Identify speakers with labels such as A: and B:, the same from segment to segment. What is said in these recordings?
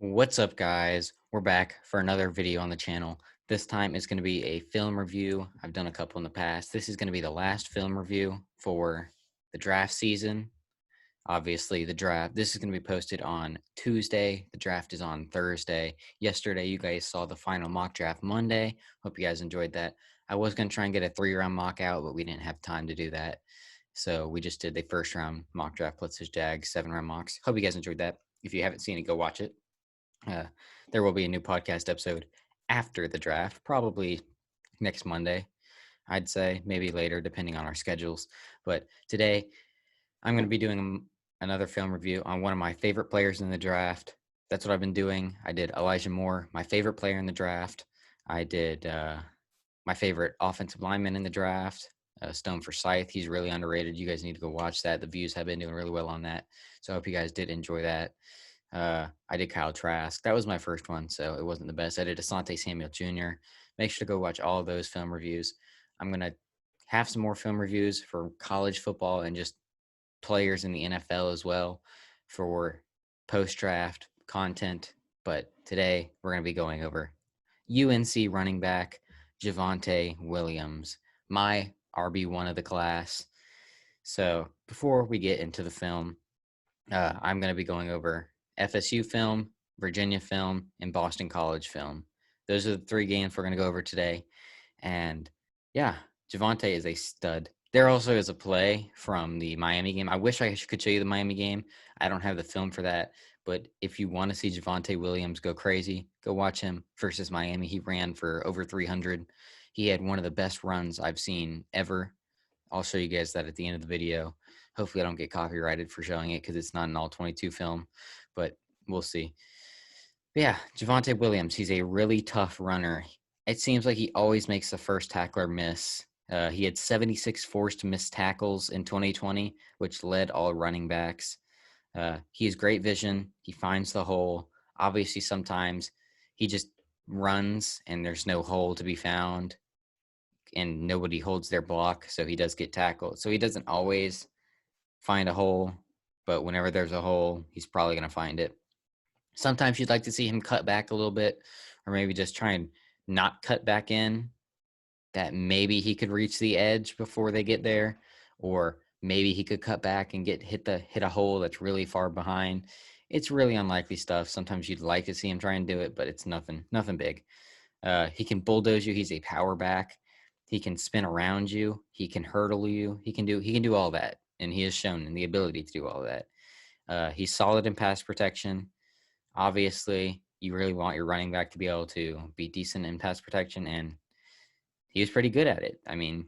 A: What's up, guys? We're back for another video on the channel. This time is going to be a film review. I've done a couple in the past. This is going to be the last film review for the draft season. Obviously, the draft, this is going to be posted on Tuesday. The draft is on Thursday. Yesterday, you guys saw the final mock draft Monday. Hope you guys enjoyed that. I was going to try and get a 3-round mock out, but we didn't have time to do that. So we just did the first round mock draft plus his Jags 7-round mocks. Hope you guys enjoyed that. If you haven't seen it, go watch it. Uh, there will be a new podcast episode after the draft, probably next Monday, I'd say, maybe later, depending on our schedules. But today, I'm going to be doing another film review on one of my favorite players in the draft. That's what I've been doing. I did Elijah Moore, my favorite player in the draft. I did my favorite offensive lineman in the draft, Stone Forsyth. He's really underrated. You guys need to go watch that. The views have been doing really well on that. So I hope you guys did enjoy that. I did Kyle Trask. That was my first one, so it wasn't the best. I did Asante Samuel Jr. Make sure to go watch all of those film reviews. I'm going to have some more film reviews for college football and just players in the NFL as well for post-draft content. But today we're going to be going over UNC running back Javonte Williams, my RB1 of the class. So before we get into the film, I'm going to be going over FSU film, Virginia film, and Boston College film. Those are the 3 games we're going to go over today. And yeah, Javonte is a stud. There also is a play from the Miami game. I wish I could show you the Miami game. I don't have the film for that. But if you want to see Javonte Williams go crazy, go watch him versus Miami. He ran for over 300. He had one of the best runs I've seen ever. I'll show you guys that at the end of the video. Hopefully I don't get copyrighted for showing it because it's not an all 22 film, but we'll see. But yeah, Javonte Williams, he's a really tough runner. It seems like he always makes the first tackler miss. He had 76 forced missed tackles in 2020, which led all running backs. He has great vision. He finds the hole. Obviously, sometimes he just runs and there's no hole to be found and nobody holds their block, so he does get tackled. So he doesn't always find a hole, but whenever there's a hole, he's probably going to find it. Sometimes you'd like to see him cut back a little bit, or maybe just try and not cut back in, that maybe he could reach the edge before they get there, or maybe he could cut back and hit a hole that's really far behind. It's really unlikely stuff. Sometimes you'd like to see him try and do it, but it's nothing big. He can bulldoze you. He's a power back. He can spin around you. He can hurdle you. He can do all that, and he has shown the ability to do all that. He's solid in pass protection. Obviously, you really want your running back to be able to be decent in pass protection, and he was pretty good at it. I mean,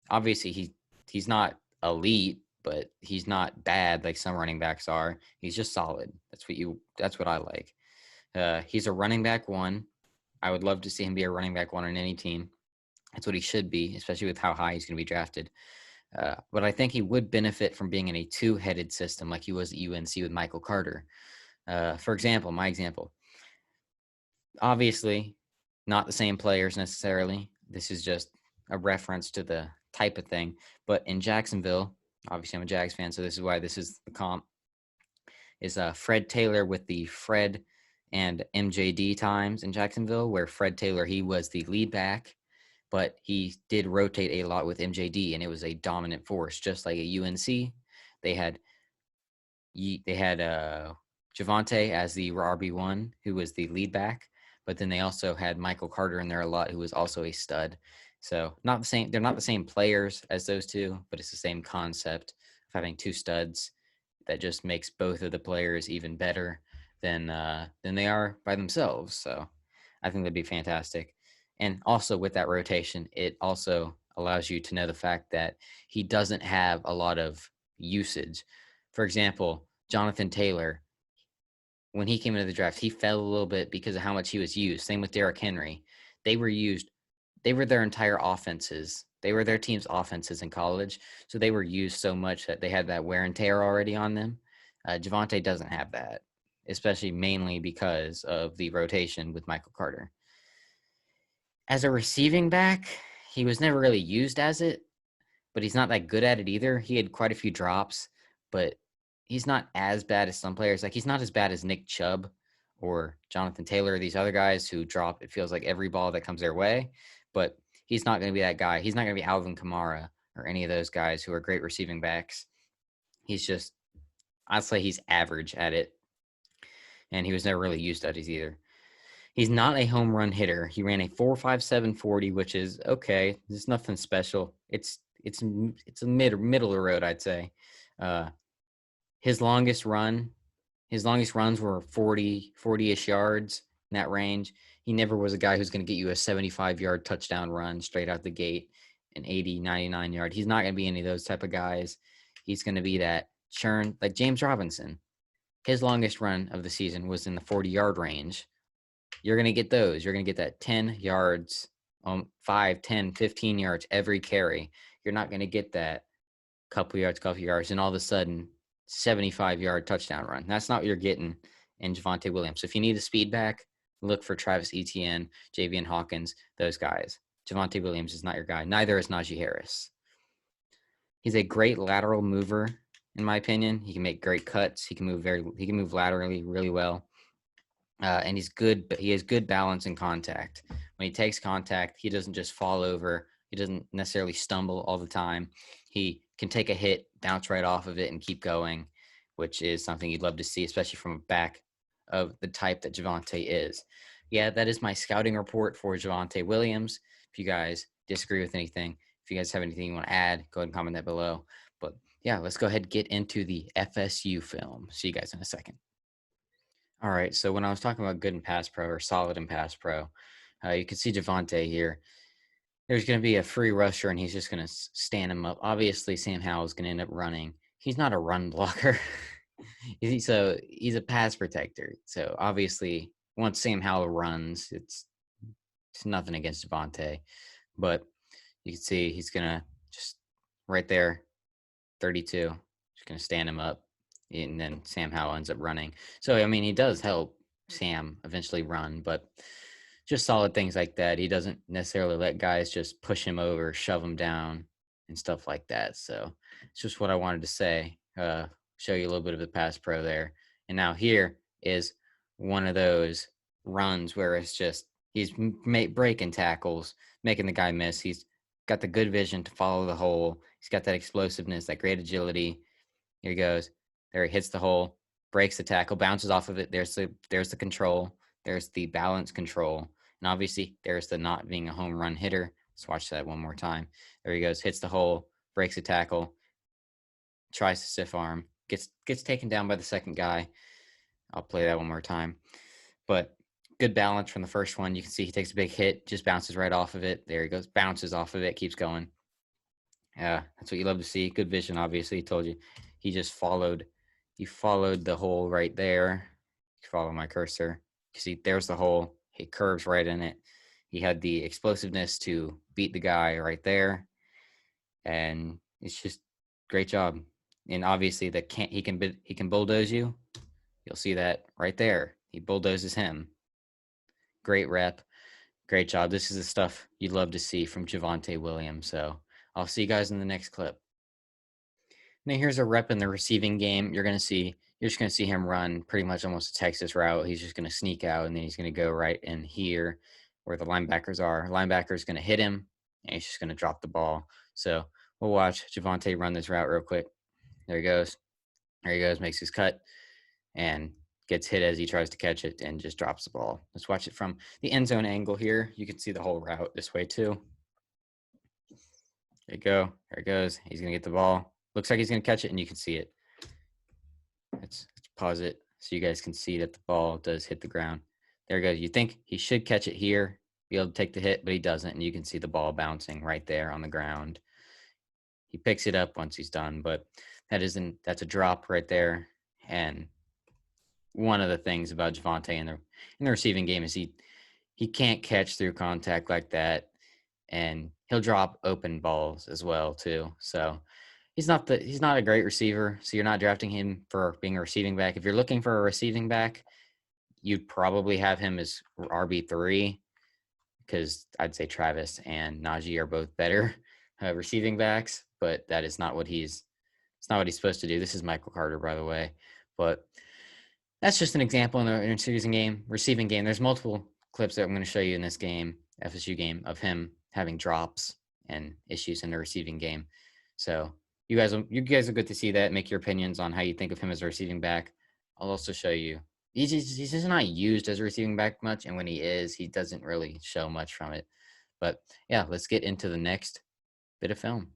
A: obviously he's not elite, but he's not bad like some running backs are. He's just solid. That's what I like. He's a running back 1. I would love to see him be a running back 1 on any team. That's what he should be, especially with how high he's going to be drafted. But I think he would benefit from being in a 2-headed system like he was at UNC with Michael Carter. For example, my example. Obviously, not the same players necessarily. This is just a reference to the type of thing. But in Jacksonville, obviously I'm a Jags fan, so this is why this is the comp, is Fred Taylor with the Fred and MJD times in Jacksonville, where Fred Taylor, he was the lead back, but he did rotate a lot with MJD, and it was a dominant force, just like at UNC. They had Javonte as the RB1, who was the lead back, but then they also had Michael Carter in there a lot, who was also a stud. So not the same. They're not the same players as those two, but it's the same concept of having 2 studs that just makes both of the players even better than they are by themselves. So I think that'd be fantastic. And also with that rotation, it also allows you to know the fact that he doesn't have a lot of usage. For example, Jonathan Taylor, when he came into the draft, he fell a little bit because of how much he was used. Same with Derrick Henry. They were their entire offenses. They were their team's offenses in college. So they were used so much that they had that wear and tear already on them. Javonte doesn't have that, especially mainly because of the rotation with Michael Carter. As a receiving back, he was never really used as it, but he's not that good at it either. He had quite a few drops, but he's not as bad as some players. Like, he's not as bad as Nick Chubb or Jonathan Taylor, these other guys who drop, it feels like every ball that comes their way. But he's not going to be that guy. He's not going to be Alvin Kamara or any of those guys who are great receiving backs. He's just, I'd say he's average at it. And he was never really used at it either. He's not a home run hitter. He ran a 4.57 40, which is okay. There's nothing special. It's a middle of the road, I'd say. Uh, his longest runs were 40-ish yards in that range. He never was a guy who's going to get you a 75-yard touchdown run straight out the gate, an 80, 99-yard. He's not going to be any of those type of guys. He's going to be that churn, like James Robinson. His longest run of the season was in the 40-yard range. You're going to get those. You're going to get that 10 yards, 5, 10, 15 yards every carry. You're not going to get that couple yards, and all of a sudden, 75-yard touchdown run. That's not what you're getting in Javonte Williams. So if you need a speed back, look for Travis Etienne, Javian Hawkins, those guys. Javonte Williams is not your guy. Neither is Najee Harris. He's a great lateral mover, in my opinion. He can make great cuts. He can move laterally really well. And he's good, but he has good balance and contact. When he takes contact, he doesn't just fall over. He doesn't necessarily stumble all the time. He can take a hit, bounce right off of it, and keep going, which is something you'd love to see, especially from a back of the type that Javonte is. Yeah, that is my scouting report for Javonte Williams. If you guys disagree with anything, if you guys have anything you want to add, go ahead and comment that below. But yeah, let's go ahead and get into the FSU film. See you guys in a second. All right, so when I was talking about good in pass pro or solid in pass pro, you can see Javonte here. There's going to be a free rusher, and he's just going to stand him up. Obviously, Sam Howell is going to end up running. He's not a run blocker. He's a pass protector. So obviously, once Sam Howell runs, it's nothing against Javonte. But you can see he's going to just right there, 32, just going to stand him up. And then Sam Howell ends up running. So, I mean, he does help Sam eventually run, but just solid things like that. He doesn't necessarily let guys just push him over, shove him down, and stuff like that. So it's just what I wanted to say, show you a little bit of the pass pro there. And now here is one of those runs where it's just he's breaking tackles, making the guy miss. He's got the good vision to follow the hole. He's got that explosiveness, that great agility. Here he goes. There he hits the hole, breaks the tackle, bounces off of it. There's the control. There's the balance control. And obviously, there's the not being a home run hitter. Let's watch that one more time. There he goes, hits the hole, breaks the tackle, tries to stiff arm, gets taken down by the second guy. I'll play that one more time. But good balance from the first one. You can see he takes a big hit, just bounces right off of it. There he goes, bounces off of it, keeps going. That's what you love to see. Good vision, obviously. He told you. He just followed the hole right there. Follow my cursor. You see, there's the hole. He curves right in it. He had the explosiveness to beat the guy right there, and it's just great job. And obviously, he can bulldoze you. You'll see that right there. He bulldozes him. Great rep. Great job. This is the stuff you'd love to see from Javonte Williams. So I'll see you guys in the next clip. Now here's a rep in the receiving game. You're just going to see him run pretty much almost a Texas route. He's just going to sneak out, and then he's going to go right in here where the linebackers are. Linebacker's going to hit him, and he's just going to drop the ball. So we'll watch Javonte run this route real quick. There he goes. There he goes, makes his cut, and gets hit as he tries to catch it and just drops the ball. Let's watch it from the end zone angle here. You can see the whole route this way too. There you go. There it goes. He's going to get the ball. Looks like he's going to catch it, and you can see it. Let's pause it so you guys can see that the ball does hit the ground. There it goes. You think he should catch it here, be able to take the hit, but he doesn't, and you can see the ball bouncing right there on the ground. He picks it up once he's done, but that's a drop right there. And one of the things about Javonte in the receiving game is he can't catch through contact like that, and he'll drop open balls as well too. So he's not a great receiver, so you're not drafting him for being a receiving back. If you're looking for a receiving back, you'd probably have him as RB3 because I'd say Travis and Najee are both better receiving backs, but it's not what he's supposed to do. This is Michael Carter, by the way. But that's just an example in the receiving game. There's multiple clips that I'm going to show you in this game, FSU game, of him having drops and issues in the receiving game. So you guys are good to see that. Make your opinions on how you think of him as a receiving back. I'll also show you. He's just not used as a receiving back much, and when he is, he doesn't really show much from it. But yeah, let's get into the next bit of film.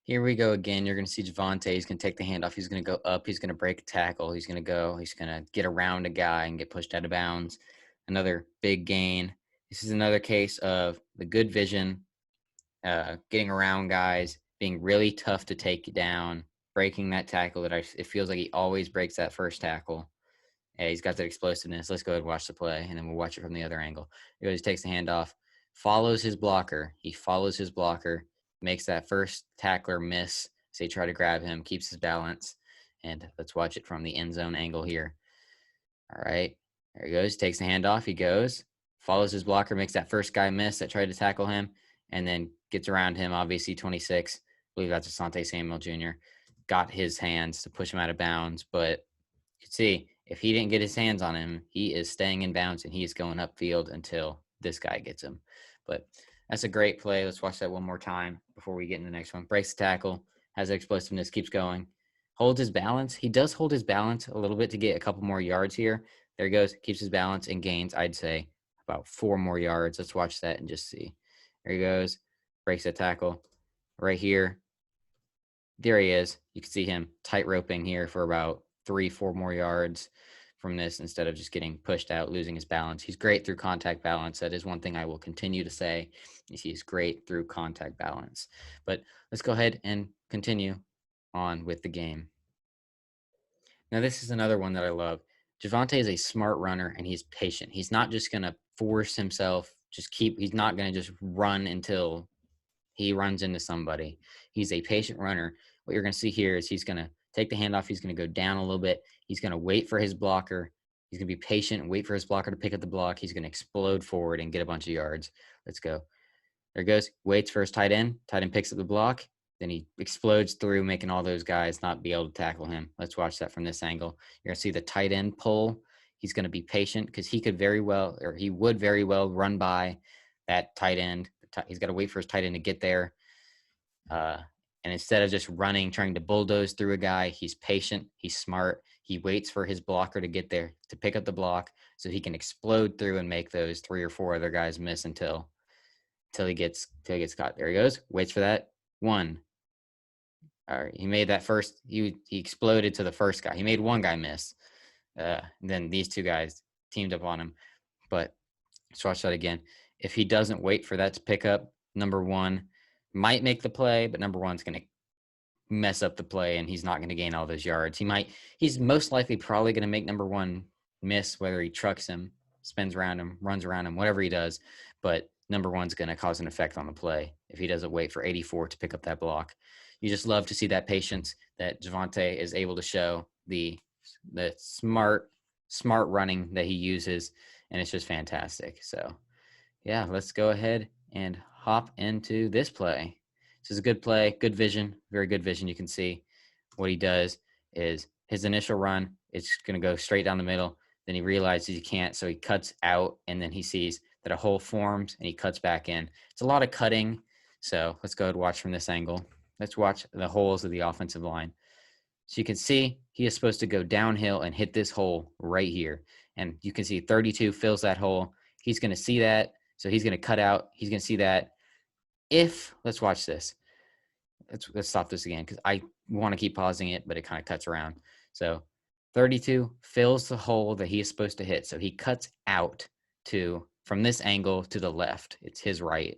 A: Here we go again. You're going to see Javonte. He's going to take the handoff. He's going to go up. He's going to break a tackle. He's going to get around a guy and get pushed out of bounds. Another big gain. This is another case of the good vision, getting around guys, being really tough to take down, breaking that tackle it feels like he always breaks that first tackle. Yeah, he's got that explosiveness. Let's go ahead and watch the play, and then we'll watch it from the other angle. He goes, takes the handoff, follows his blocker. He follows his blocker, makes that first tackler miss. So they try to grab him, keeps his balance. And let's watch it from the end zone angle here. All right, there he goes. Takes the handoff. He goes, follows his blocker, makes that first guy miss that tried to tackle him, and then gets around him, obviously 26. I believe that's Asante Samuel Jr. Got his hands to push him out of bounds, but you can see if he didn't get his hands on him, he is staying in bounds and he is going upfield until this guy gets him. But that's a great play. Let's watch that one more time before we get in the next one. Breaks the tackle, has explosiveness, keeps going, holds his balance. He does hold his balance a little bit to get a couple more yards here. There he goes, keeps his balance and gains, I'd say, about 4 more yards. Let's watch that and just see. There he goes, breaks the tackle right here. There he is. You can see him tight roping here for about 3-4 more yards from this instead of just getting pushed out, losing his balance. He's great through contact balance. That is one thing I will continue to say. He's great through contact balance. But let's go ahead and continue on with the game. Now, this is another one that I love. Javonte is a smart runner and he's patient. He's not just going to force himself, he's not going to just run until he runs into somebody. He's a patient runner. What you're going to see here is he's going to take the handoff. He's going to go down a little bit. He's going to wait for his blocker. He's going to be patient and wait for his blocker to pick up the block. He's going to explode forward and get a bunch of yards. Let's go. There he goes. Waits for his tight end. Tight end picks up the block. Then he explodes through, making all those guys not be able to tackle him. Let's watch that from this angle. You're going to see the tight end pull. He's going to be patient because he would very well run by that tight end. He's got to wait for his tight end to get there. And instead of just running, trying to bulldoze through a guy, he's patient. He's smart. He waits for his blocker to get there to pick up the block so he can explode through and make those 3 or 4 other guys miss until he gets caught. There he goes. Waits for that. 1. All right. He made that first. He exploded to the first guy. He made 1 guy miss. Then these 2 guys teamed up on him. But let's watch that again. If he doesn't wait for that to pick up, number 1 might make the play, but number 1's going to mess up the play and he's not going to gain all those yards. He's most likely probably going to make number 1 miss, whether he trucks him, spins around him, runs around him, whatever he does. But number 1's going to cause an effect on the play if he doesn't wait for 84 to pick up that block. You just love to see that patience that Javonte is able to show, the smart running that he uses, and it's just fantastic. So yeah, let's go ahead and hop into this play. This is a good play, good vision, very good vision. You can see what he does is his initial run, it's going to go straight down the middle. Then he realizes he can't, so he cuts out, and then he sees that a hole forms, and he cuts back in. It's a lot of cutting, so let's go and watch from this angle. Let's watch the holes of the offensive line. So you can see he is supposed to go downhill and hit this hole right here. And you can see 32 fills that hole. He's going to see that, so he's going to cut out. He's going to see that. Let's watch this. Let's stop this again because I want to keep pausing it, but it kind of cuts around. So 32 fills the hole that he is supposed to hit. So he cuts out from this angle to the left. It's his right.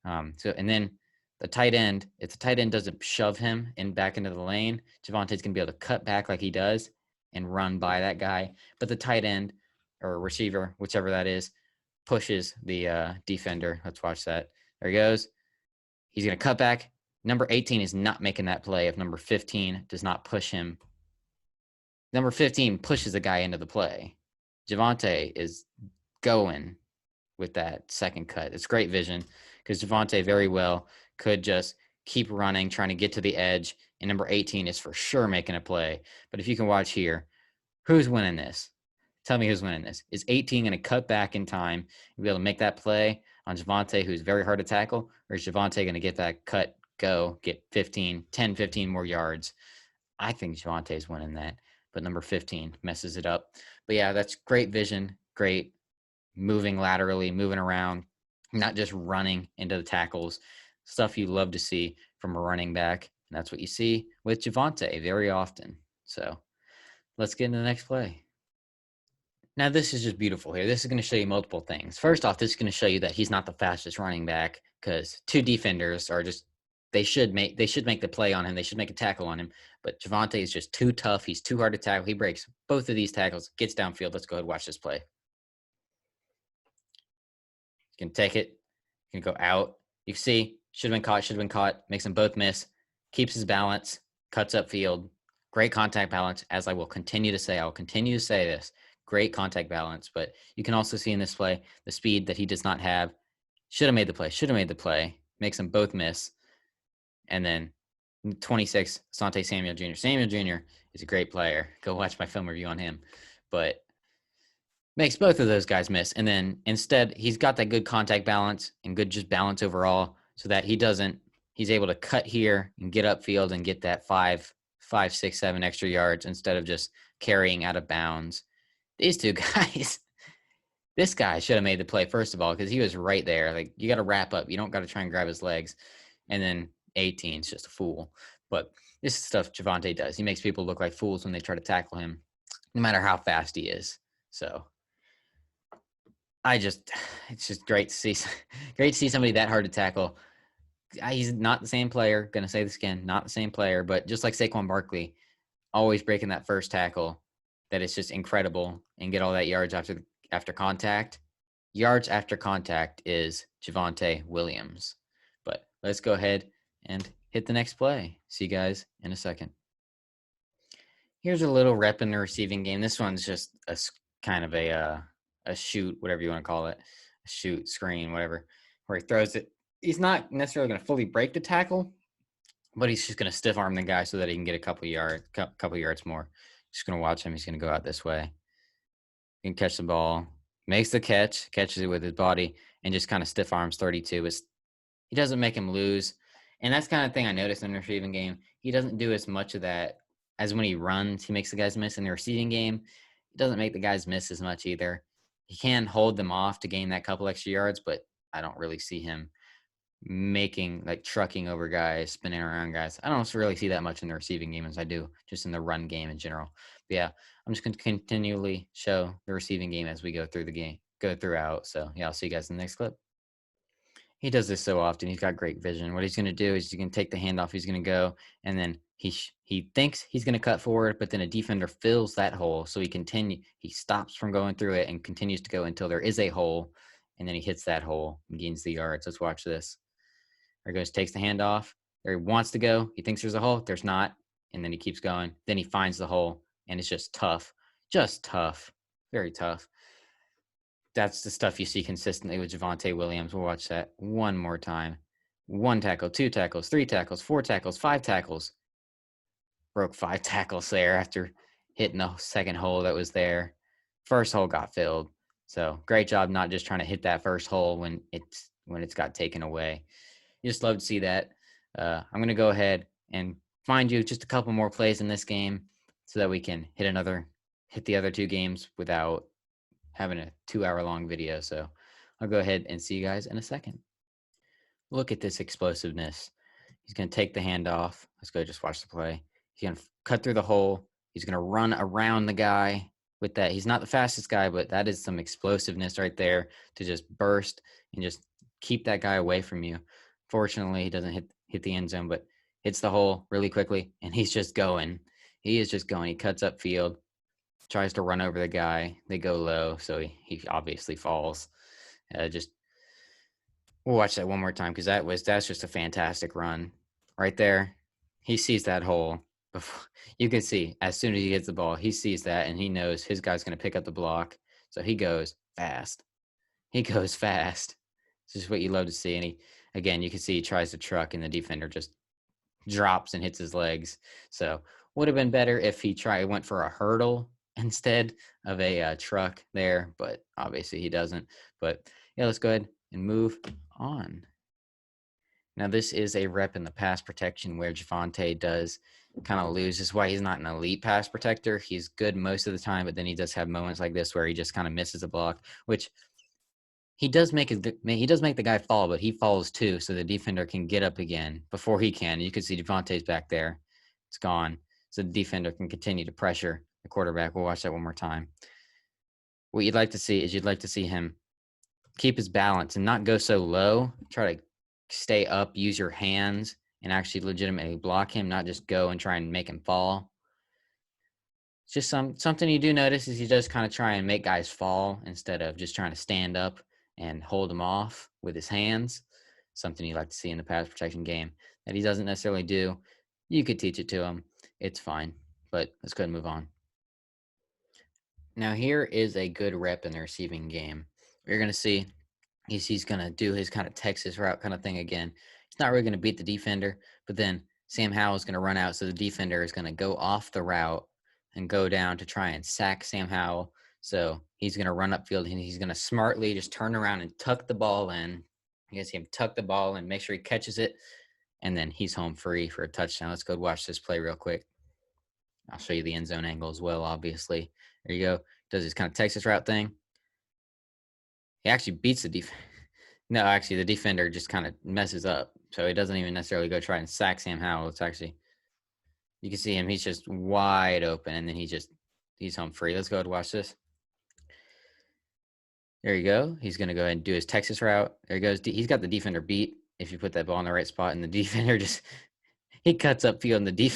A: And then the tight end, if the tight end doesn't shove him back into the lane, Javonte's going to be able to cut back like he does and run by that guy. But the tight end or receiver, whichever that is, pushes the defender. Let's watch that. There he goes. He's going to cut back. Number 18 is not making that play if number 15 does not push him. Number 15 pushes the guy into the play. Javonte is going with that second cut. It's great vision because Javonte very well could just keep running, trying to get to the edge, and number 18 is for sure making a play. But if you can watch here, Who's winning this? Tell me who's winning this. Is 18 going to cut back in time and be able to make that play on Javonte, who's very hard to tackle? Or is Javonte going to get that cut, go, get 10, 15 more yards? I think Javonte's winning that, but number 15 messes it up. But yeah, that's great vision, great moving laterally, moving around, not just running into the tackles. Stuff you love to see from a running back. And that's what you see with Javonte very often. So let's get into the next play. Now, this is just beautiful here. This is going to show you multiple things. First off, this is going to show you that he's not the fastest running back because two defenders are just they should make the play on him. They should make a tackle on him. But Javonte is just too tough. He's too hard to tackle. He breaks both of these tackles, gets downfield. Let's go ahead and watch this play. You can take it. You can go out. You can see, should have been caught. Makes them both miss. Keeps his balance. Cuts upfield. Great contact balance, as I will continue to say. I will continue to say this. Great contact balance. But you can also see in this play the speed that he does not have. Should have made the play. Makes them both miss. And then 26, Asante Samuel Jr. Samuel Jr. is a great player. Go watch my film review on him. But makes both of those guys miss. And then instead, he's got that good contact balance and good just balance overall so that he's able to cut here and get upfield and get that 5, 6, 7 extra yards instead of just carrying out of bounds. These two guys, this guy should have made the play, first of all, because he was right there. Like, you got to wrap up. You don't got to try and grab his legs. And then 18 is just a fool. But this is stuff Javonte does. He makes people look like fools when they try to tackle him, no matter how fast he is. So it's just great to see somebody that hard to tackle. He's not the same player. Going to say this again, not the same player, but just like Saquon Barkley, always breaking that first tackle, that is just incredible, and get all that yards after contact. Yards after contact is Javonte Williams. But let's go ahead and hit the next play. See you guys in a second. Here's a little rep in the receiving game. This one's just a kind of a shoot, whatever you want to call it, a shoot, screen, whatever, where he throws it. He's not necessarily going to fully break the tackle, but he's just going to stiff arm the guy so that he can get a couple yards more. Just going to watch him. He's going to go out this way. He can catch the ball, makes the catches it with his body, and just kind of stiff arms 32. He doesn't make him lose. And that's kind of thing I noticed in the receiving game. He doesn't do as much of that as when he runs. He makes the guys miss in the receiving game. He doesn't make the guys miss as much either. He can hold them off to gain that couple extra yards, but I don't really see him trucking over guys, spinning around guys. I don't really see that much in the receiving game as I do just in the run game in general. But yeah, I'm just going to continually show the receiving game as we go throughout. So yeah, I'll see you guys in the next clip. He does this so often. He's got great vision. What he's going to do is he's going to take the handoff. He's going to go, and then he thinks he's going to cut forward, but then a defender fills that hole. So he stops from going through it and continues to go until there is a hole, and then he hits that hole and gains the yards. Let's watch this. There he goes, takes the handoff. There he wants to go. He thinks there's a hole. There's not. And then he keeps going. Then he finds the hole, and it's just tough. Just tough. Very tough. That's the stuff you see consistently with Javonte Williams. We'll watch that one more time. 1 tackle, 2 tackles, 3 tackles, 4 tackles, 5 tackles. Broke 5 tackles there after hitting the second hole that was there. First hole got filled. So great job not just trying to hit that first hole when it's got taken away. You just love to see that. I'm going to go ahead and find you just a couple more plays in this game so that we can hit the other 2 games without having a 2-hour-long video. So I'll go ahead and see you guys in a second. Look at this explosiveness. He's going to take the handoff. Let's go just watch the play. He's going to cut through the hole. He's going to run around the guy with that. He's not the fastest guy, but that is some explosiveness right there to just burst and just keep that guy away from you. Fortunately, he doesn't hit the end zone, but hits the hole really quickly, and he's just going. He is just going. He cuts upfield, tries to run over the guy. They go low, so he obviously falls. We'll watch that one more time because that's just a fantastic run right there. He sees that hole. You can see as soon as he gets the ball, he sees that, and he knows his guy's going to pick up the block. So he goes fast. It's just what you love to see. And again, you can see he tries to truck, and the defender just drops and hits his legs. So would have been better if he went for a hurdle instead of a truck there, but obviously he doesn't. But yeah, let's go ahead and move on. Now, this is a rep in the pass protection where Javonte does kind of lose. This is why he's not an elite pass protector. He's good most of the time, but then he does have moments like this where he just kind of misses a block, which he does make the guy fall, but he falls too, so the defender can get up again before he can. You can see Javonte's back there. It's gone. So the defender can continue to pressure the quarterback. We'll watch that one more time. What you'd like to see is him keep his balance and not go so low. Try to stay up, use your hands, and actually legitimately block him, not just go and try and make him fall. It's just something you do notice is he does kind of try and make guys fall instead of just trying to stand up and hold them off with his hands. Something you like to see in the pass protection game that he doesn't necessarily do. You could teach it to him. It's fine. But let's go ahead and move on. Now, here is a good rep in the receiving game. You're going to see he's going to do his kind of Texas route kind of thing again. He's not really going to beat the defender, but then Sam Howell is going to run out, so the defender is going to go off the route and go down to try and sack Sam Howell. So he's going to run upfield, and he's going to smartly just turn around and tuck the ball in. You guys see him tuck the ball and make sure he catches it, and then he's home free for a touchdown. Let's go watch this play real quick. I'll show you the end zone angle as well, obviously. There you go. Does his kind of Texas route thing. He actually beats the defense. No, actually, the defender just kind of messes up. So he doesn't even necessarily go try and sack Sam Howell. It's actually, you can see him. He's just wide open, and then he's home free. Let's go ahead and watch this. There you go. He's going to go ahead and do his Texas route. There he goes. He's got the defender beat if you put that ball in the right spot, and the defender he cuts upfield, and the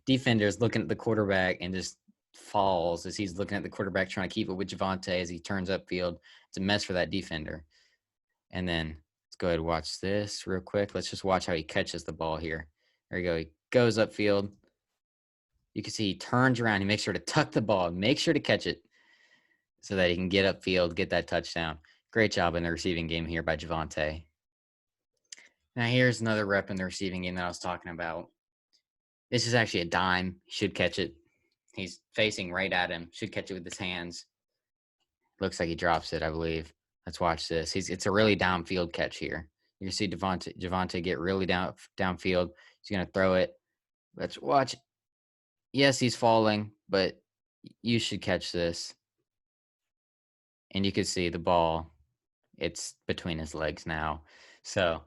A: defender is looking at the quarterback and just falls as he's looking at the quarterback trying to keep it with Javonte as he turns upfield. It's a mess for that defender. And then let's go ahead and watch this real quick. Let's just watch how he catches the ball here. There you go. He goes upfield. You can see he turns around. He makes sure to tuck the ball, make sure to catch it so that he can get upfield, get that touchdown. Great job in the receiving game here by Javonte. Now here's another rep in the receiving game that I was talking about. This is actually a dime. He should catch it. He's facing right at him. Should catch it with his hands. Looks like he drops it, I believe. Let's watch this. It's a really downfield catch here. You can see Javonte get really downfield. He's going to throw it. Let's watch. Yes, he's falling, but you should catch this. And you can see the ball. It's between his legs now. So,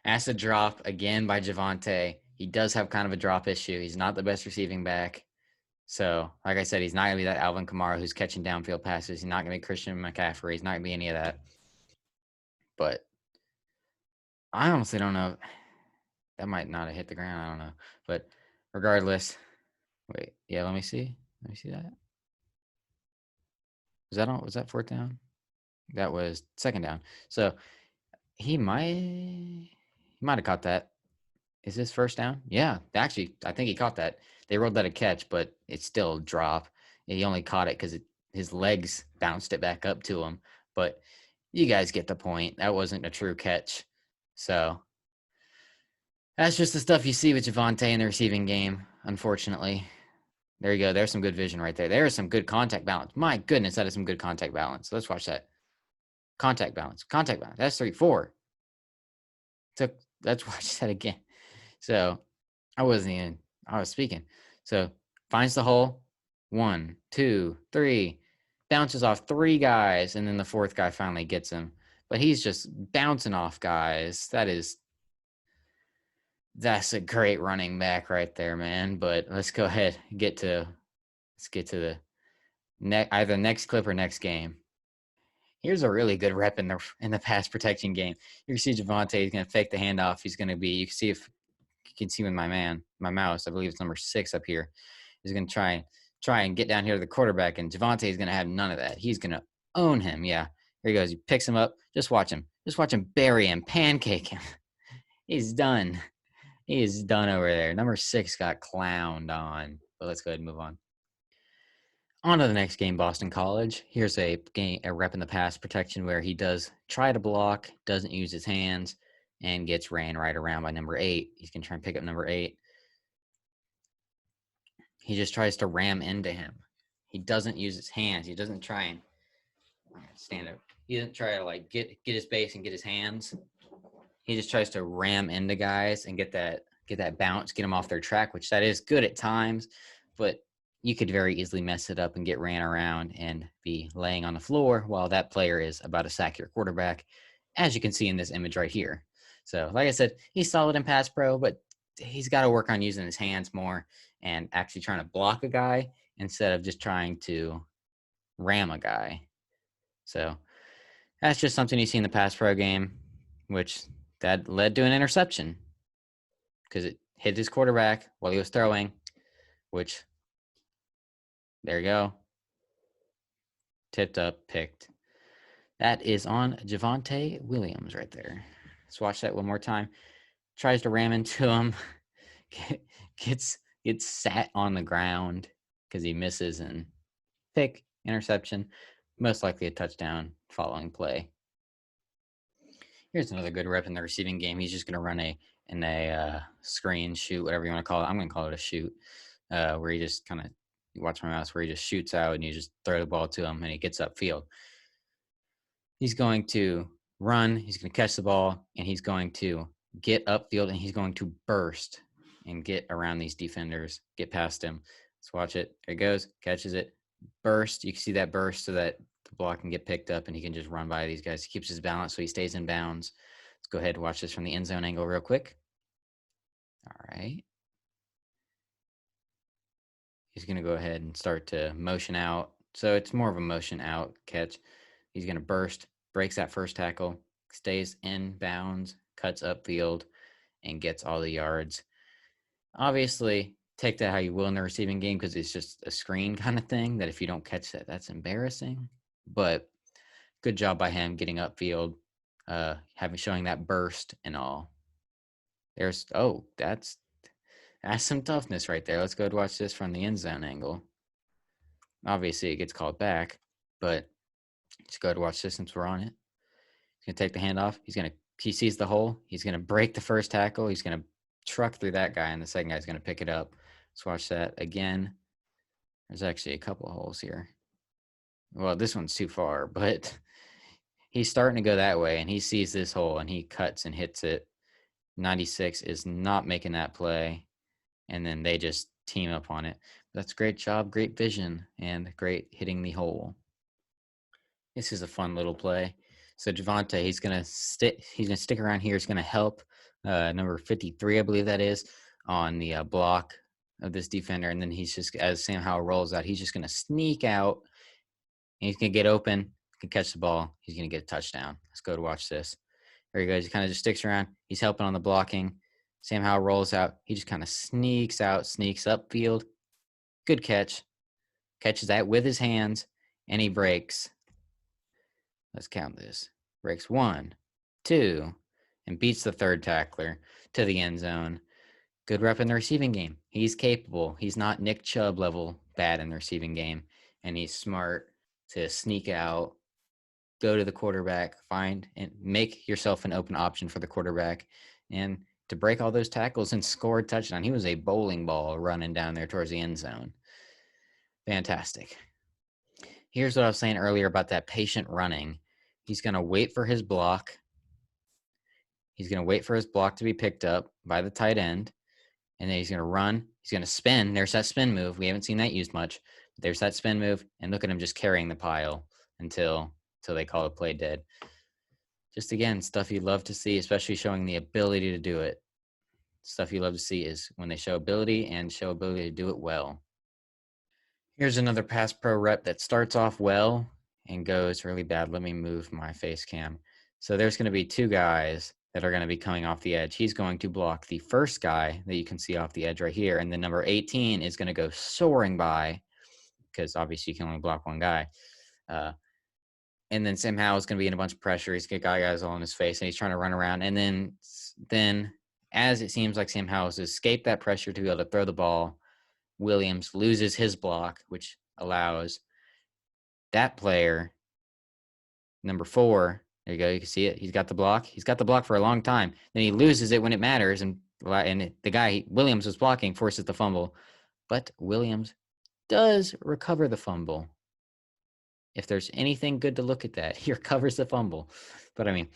A: as a drop again by Javonte. He does have kind of a drop issue. He's not the best receiving back. So, like I said, he's not going to be that Alvin Kamara who's catching downfield passes. He's not going to be Christian McCaffrey. He's not going to be any of that. But I honestly don't know. That might not have hit the ground. I don't know. But regardless, wait. Yeah, let me see. Let me see that. Was that fourth down? That was second down. So he might have caught that. Is this first down? Yeah, actually, I think he caught that. They rolled that a catch, but it's still a drop. He only caught it because his legs bounced it back up to him. But you guys get the point. That wasn't a true catch. So that's just the stuff you see with Javonte in the receiving game, unfortunately. There you go. There's some good vision right there. There is some good contact balance. My goodness, that is some good contact balance. Let's watch that. Contact balance. Contact balance. That's 3-4. Let's watch that again. So I was speaking. So finds the hole. 1, 2, 3. Bounces off 3 guys, and then the 4th guy finally gets him. But he's just bouncing off guys. That's a great running back right there, man. But let's go ahead and get to the either next clip or next game. Here's a really good rep in the pass protection game. You can see Javonte is going to fake the handoff. He's going to be. You can see if you can see with my mouse. I believe it's number 6 up here. He's going to try and get down here to the quarterback, and Javonte is going to have none of that. He's going to own him. Yeah, here he goes. He picks him up. Just watch him. Just watch him bury him, pancake him. He's done. He is done over there. Number 6 got clowned on. But let's go ahead and move on. On to the next game, Boston College. Here's a rep in the pass protection where he does try to block, doesn't use his hands, and gets ran right around by number 8. He's going to try and pick up number 8. He just tries to ram into him. he doesn't use his hands. He doesn't try and stand up. He doesn't try to like get his base and get his hands. He just tries to ram into guys and get that bounce, get them off their track, which that is good at times, but you could very easily mess it up and get ran around and be laying on the floor while that player is about to sack your quarterback, as you can see in this image right here. So, like I said, he's solid in pass pro, but he's got to work on using his hands more and actually trying to block a guy instead of just trying to ram a guy. So that's just something you see in the pass pro game, which that led to an interception because it hit his quarterback while he was throwing, which, there you go. Tipped up, picked. That is on Javonte Williams right there. Let's watch that one more time. Tries to ram into him. Gets sat on the ground because he misses and pick, interception. Most likely a touchdown following play. Here's another good rep in the receiving game. He's just going to run a screen, shoot, whatever you want to call it. I'm going to call it a shoot, where he just kind of, you watch my mouse, where he just shoots out and you just throw the ball to him and he gets upfield. He's going to run, he's going to catch the ball, and he's going to get upfield and he's going to burst and get around these defenders, get past him. Let's watch it. There it goes, catches it, burst. You can see that burst so that the block can get picked up and he can just run by these guys. He keeps his balance so he stays in bounds. Let's go ahead and watch this from the end zone angle real quick. All right. He's going to go ahead and start to motion out. So it's more of a motion out catch. He's going to burst, breaks that first tackle, stays in bounds, cuts upfield, and gets all the yards. Obviously, take that how you will in the receiving game because it's just a screen kind of thing that if you don't catch that, that's embarrassing. But good job by him getting upfield, showing that burst and all. That's some toughness right there. Let's go watch this from the end zone angle. Obviously, it gets called back, but let's go to watch this since we're on it. He's going to take the handoff. He sees the hole. He's going to break the first tackle. He's going to truck through that guy, and the second guy's going to pick it up. Let's watch that again. There's actually a couple of holes here. Well, this one's too far, but he's starting to go that way, and he sees this hole, and he cuts and hits it. 96 is not making that play, and then they just team up on it. That's a great job, great vision, and great hitting the hole. This is a fun little play. So Javonte, he's gonna stick around here. He's gonna help number 53, I believe that is, on the block of this defender, and then he's just, as Sam Howell rolls out, he's just gonna sneak out. And he's gonna get open, can catch the ball. He's gonna get a touchdown. Let's go to watch this. There he goes. He kind of just sticks around. He's helping on the blocking. Sam Howell rolls out. He just kind of sneaks out, sneaks upfield. Good catch. Catches that with his hands, and he breaks. Let's count this. Breaks 1, 2, and beats the third tackler to the end zone. Good rep in the receiving game. He's capable. He's not Nick Chubb level bad in the receiving game, and he's smart to sneak out, go to the quarterback, find and make yourself an open option for the quarterback, and to break all those tackles and score a touchdown. He was a bowling ball running down there towards the end zone. Fantastic. Here's what I was saying earlier about that patient running. He's going to wait for his block. He's going to wait for his block to be picked up by the tight end, and then he's going to run. He's going to spin. There's that spin move. We haven't seen that used much. There's that spin move, and look at him just carrying the pile until they call the play dead. Just, again, stuff you love to see, especially showing the ability to do it. Stuff you love to see is when they show ability and show ability to do it well. Here's another pass pro rep that starts off well and goes really bad. Let me move my face cam. So there's going to be two guys that are going to be coming off the edge. He's going to block the first guy that you can see off the edge right here, and then number 18 is going to go soaring by because obviously you can only block one guy. And then Sam Howell is going to be in a bunch of pressure. He's got guys all in his face, and he's trying to run around. And then as it seems like Sam Howell has escaped that pressure to be able to throw the ball, Williams loses his block, which allows that player, number 4, there you go, you can see it. He's got the block. He's got the block for a long time. Then he loses it when it matters, and the guy Williams was blocking forces the fumble. But Williams does recover the fumble. If there's anything good to look at that, he recovers the fumble. But I mean,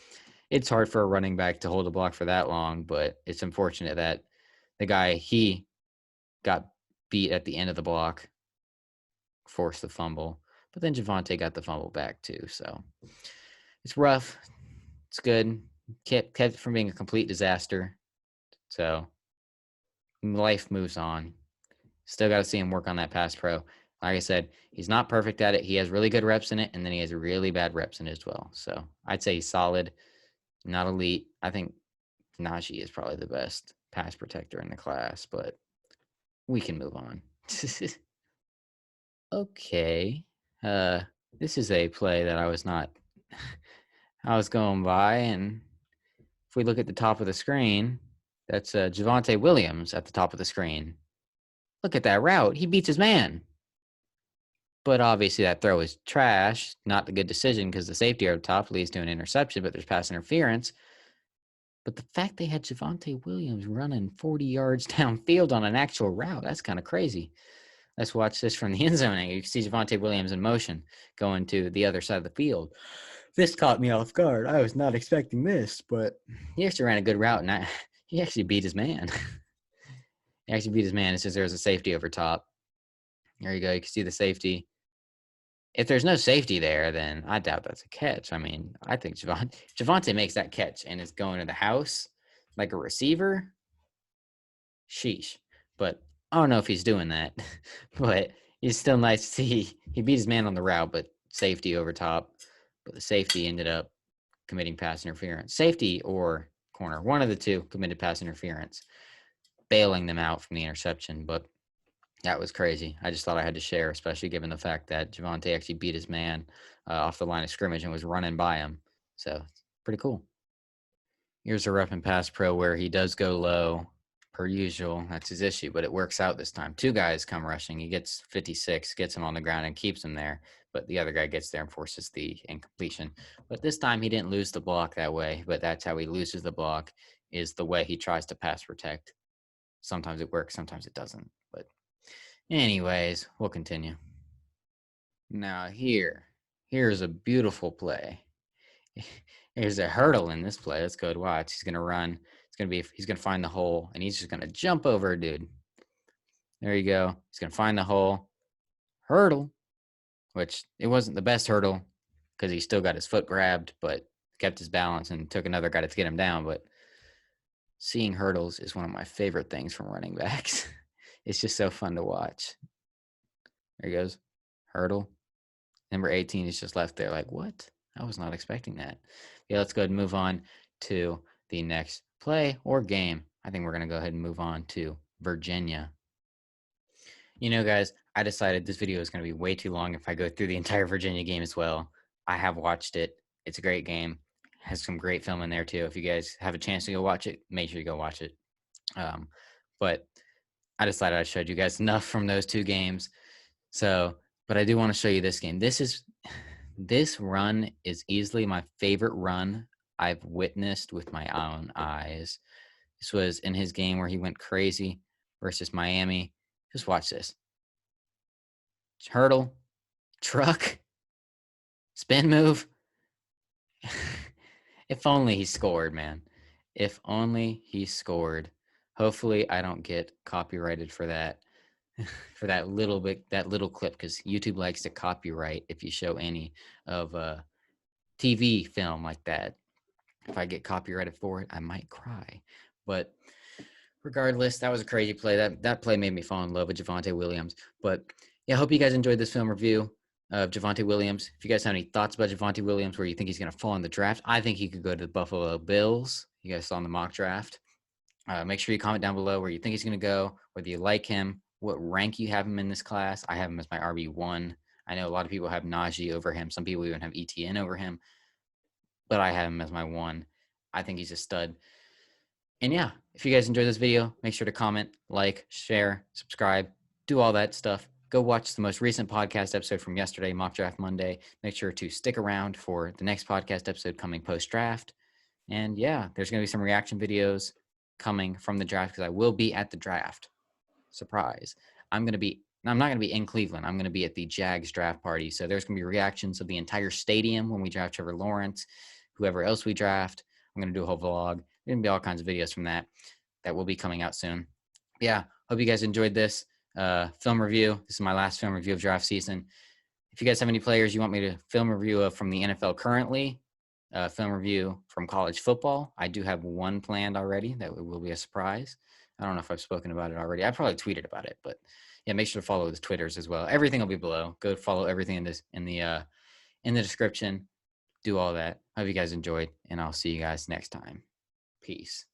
A: it's hard for a running back to hold a block for that long, but it's unfortunate that the guy, he got beat at the end of the block, forced the fumble. But then Javonte got the fumble back too. So it's rough. It's good. Kept it from being a complete disaster. So life moves on. Still got to see him work on that pass pro. Like I said, he's not perfect at it. He has really good reps in it, and then he has really bad reps in it as well. So I'd say he's solid, not elite. I think Najee is probably the best pass protector in the class, but we can move on. Okay. This is a play that I was going by, and if we look at the top of the screen, that's Javonte Williams at the top of the screen. Look at that route. He beats his man. But obviously that throw is trash. Not the good decision because the safety over top leads to an interception, but there's pass interference. But the fact they had Javonte Williams running 40 yards downfield on an actual route, that's kind of crazy. Let's watch this from the end zone. You can see Javonte Williams in motion going to the other side of the field. This caught me off guard. I was not expecting this, but he actually ran a good route, and he actually beat his man. It's just there's a safety over top. There you go. You can see the safety. If there's no safety there, then I doubt that's a catch. I mean, I think Javonte makes that catch and is going to the house like a receiver. Sheesh. But I don't know if he's doing that. But it's still nice to see he beat his man on the route, but safety over top. But the safety ended up committing pass interference. Safety or corner, one of the two committed pass interference, bailing them out from the interception. But that was crazy. I just thought I had to share, especially given the fact that Javonte actually beat his man off the line of scrimmage and was running by him. So pretty cool. Here's a rough and pass pro where he does go low per usual. That's his issue, but it works out this time. Two guys come rushing. He gets 56, gets him on the ground and keeps him there. But the other guy gets there and forces the incompletion. But this time he didn't lose the block that way, but that's how he loses the block, is the way he tries to pass protect. Sometimes it works, sometimes it doesn't. But anyways, we'll continue. Now here's a beautiful play. There's a hurdle in this play. Let's go to watch. He's gonna run. He's gonna find the hole, and he's just gonna jump over a dude. There you go. He's gonna find the hole. Hurdle, which it wasn't the best hurdle because he still got his foot grabbed, but kept his balance and took another guy to get him down. But seeing hurdles is one of my favorite things from running backs. It's just so fun to watch. There he goes. Hurdle. Number 18 is just left there like, what? I was not expecting that. Yeah, let's go ahead and move on to the next play or game. I think we're going to go ahead and move on to Virginia. You know, guys, I decided this video is going to be way too long if I go through the entire Virginia game as well. I have watched it. It's a great game. It has some great film in there too. If you guys have a chance to go watch it, make sure you go watch it. But I decided I showed you guys enough from those two games. But I do want to show you this game. This run is easily my favorite run I've witnessed with my own eyes. This was in his game where he went crazy versus Miami. Just watch this. Hurdle, truck, spin move. If only he scored, man. If only he scored. Hopefully I don't get copyrighted for that. For that little clip, because YouTube likes to copyright if you show any of a TV film like that. If I get copyrighted for it, I might cry. But regardless, that was a crazy play. That play made me fall in love with Javonte Williams. But yeah, I hope you guys enjoyed this film review of Javonte Williams. If you guys have any thoughts about Javonte Williams, where you think he's going to fall in the draft, I think he could go to the Buffalo Bills. You guys saw in the mock draft. Make sure you comment down below where you think he's going to go, whether you like him, what rank you have him in this class. I have him as my RB1. I know a lot of people have Najee over him. Some people even have ETN over him. But I have him as my 1. I think he's a stud. And yeah, if you guys enjoyed this video, make sure to comment, like, share, subscribe, do all that stuff. Go watch the most recent podcast episode from yesterday, Mock Draft Monday. Make sure to stick around for the next podcast episode coming post-draft. And yeah, there's going to be some reaction videos coming from the draft because I will be at the draft. Surprise. I'm going to be Now, I'm not going to be in Cleveland. I'm going to be at the Jags draft party. So there's going to be reactions of the entire stadium when we draft Trevor Lawrence, whoever else we draft. I'm going to do a whole vlog. There's going to be all kinds of videos from that will be coming out soon. Yeah, hope you guys enjoyed this film review. This is my last film review of draft season. If you guys have any players you want me to film review of from the NFL currently, film review from college football, I do have one planned already that will be a surprise. I don't know if I've spoken about it already. I probably tweeted about it, but yeah, make sure to follow the Twitters as well. Everything will be below. Go follow everything in the description. Do all that. Hope you guys enjoyed, and I'll see you guys next time. Peace.